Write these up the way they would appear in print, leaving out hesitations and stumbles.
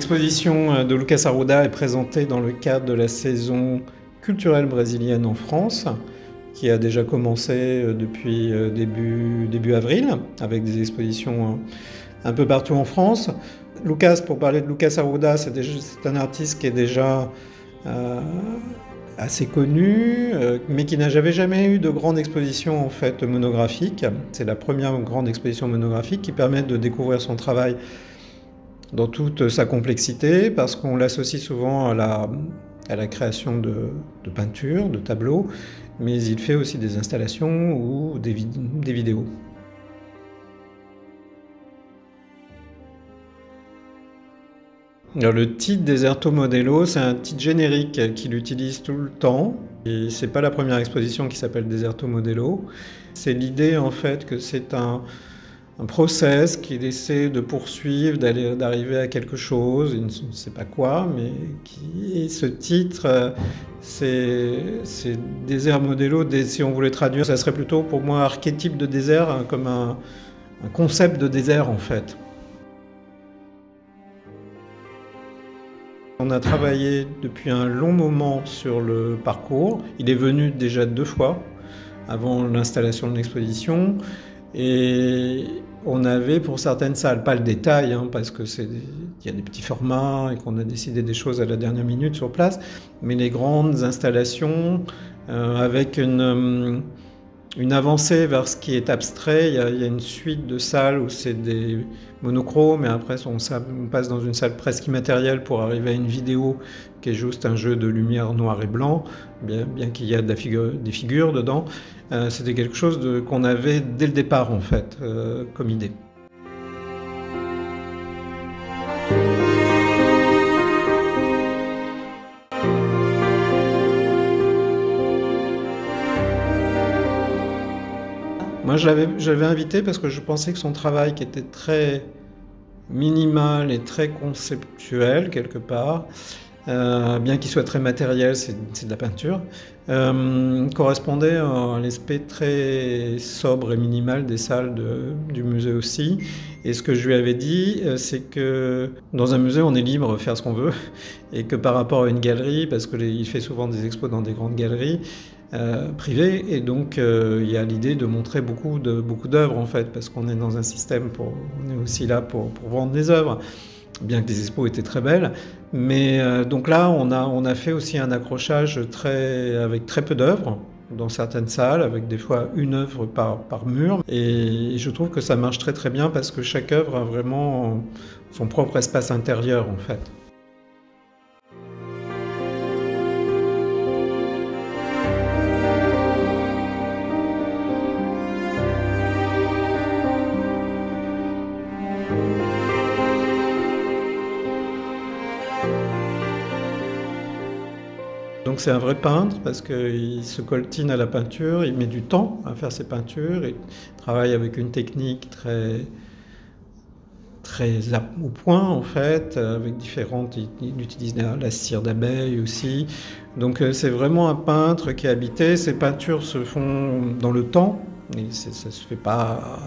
L'exposition de Lucas Arruda est présentée dans le cadre de la saison culturelle brésilienne en France, qui a déjà commencé depuis début avril, avec des expositions un peu partout en France. Lucas, pour parler de Lucas Arruda, c'est un artiste qui est déjà assez connu, mais qui n'avait jamais eu de grande exposition en fait monographique. C'est la première grande exposition monographique qui permet de découvrir son travail dans toute sa complexité, parce qu'on l'associe souvent à la création de peintures, de tableaux, mais il fait aussi des installations ou des vidéos. Alors, le titre Deserto Modelo, c'est un titre générique qu'il utilise tout le temps. Et c'est pas la première exposition qui s'appelle Deserto Modelo. C'est l'idée en fait que c'est un process qu'il essaie de poursuivre, d'arriver à quelque chose, il ne sait pas quoi, mais et ce titre, c'est désert modelo, si on voulait traduire, ça serait plutôt pour moi archétype de désert, comme un concept de désert en fait. On a travaillé depuis un long moment sur le parcours. Il est venu déjà 2 fois avant l'installation de l'exposition. Et on avait pour certaines salles, pas le détail, parce que il y a des petits formats et qu'on a décidé des choses à la dernière minute sur place, mais les grandes installations avec une avancée vers ce qui est abstrait. Il y a une suite de salles où c'est des monochromes, et après on passe dans une salle presque immatérielle pour arriver à une vidéo qui est juste un jeu de lumière noir et blanc, bien qu'il y ait des figures dedans. C'était quelque chose qu'on avait dès le départ en fait, comme idée. Moi, je l'avais invité parce que je pensais que son travail, qui était très minimal et très conceptuel quelque part, bien qu'il soit très matériel, c'est de la peinture, correspondait à l'aspect très sobre et minimal des salles du musée aussi. Et ce que je lui avais dit, c'est que dans un musée, on est libre de faire ce qu'on veut, et que par rapport à une galerie, parce qu'il fait souvent des expos dans des grandes galeries privées, et donc il y a l'idée de montrer beaucoup d'œuvres en fait, parce qu'on est dans un système, on est aussi là pour vendre des œuvres, bien que les expos étaient très belles. Mais donc là, on a fait aussi un accrochage avec très peu d'œuvres dans certaines salles, avec des fois une œuvre par mur. Et je trouve que ça marche très très bien, parce que chaque œuvre a vraiment son propre espace intérieur en fait. Donc c'est un vrai peintre, parce qu'il se coltine à la peinture, il met du temps à faire ses peintures, il travaille avec une technique très au point en fait, avec il utilise la cire d'abeille aussi. Donc c'est vraiment un peintre qui est habité. Ses peintures se font dans le temps, et ça se fait pas.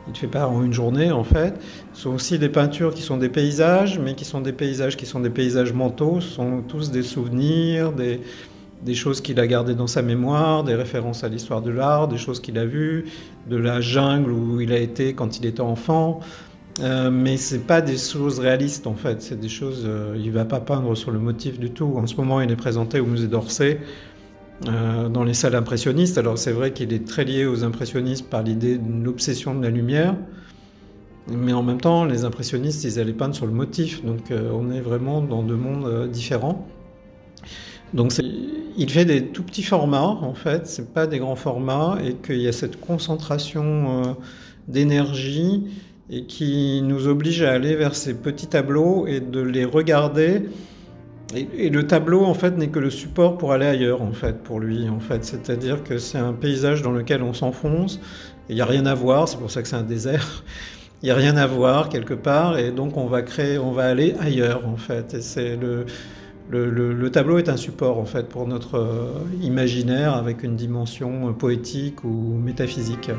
Il ne fait pas en une journée en fait. Ce sont aussi des peintures qui sont des paysages, mais qui sont des paysages mentaux. Ce sont tous des souvenirs, des choses qu'il a gardées dans sa mémoire, des références à l'histoire de l'art, des choses qu'il a vues, de la jungle où il a été quand il était enfant. Mais c'est pas des choses réalistes en fait. C'est des choses. Il va pas peindre sur le motif du tout. En ce moment, il est présenté au musée d'Orsay, dans les salles impressionnistes. Alors c'est vrai qu'il est très lié aux impressionnistes par l'idée d'une obsession de la lumière, mais en même temps les impressionnistes, ils allaient peindre sur le motif, donc on est vraiment dans 2 mondes différents. Donc il fait des tout petits formats en fait, c'est pas des grands formats, et qu'il y a cette concentration d'énergie, et qui nous oblige à aller vers ces petits tableaux et de les regarder. Et le tableau, en fait, n'est que le support pour aller ailleurs, en fait, pour lui, en fait. C'est-à-dire que c'est un paysage dans lequel on s'enfonce, et il n'y a rien à voir, c'est pour ça que c'est un désert. Il n'y a rien à voir, quelque part, et donc on va aller ailleurs, en fait. Et c'est le tableau est un support, en fait, pour notre imaginaire, avec une dimension poétique ou métaphysique.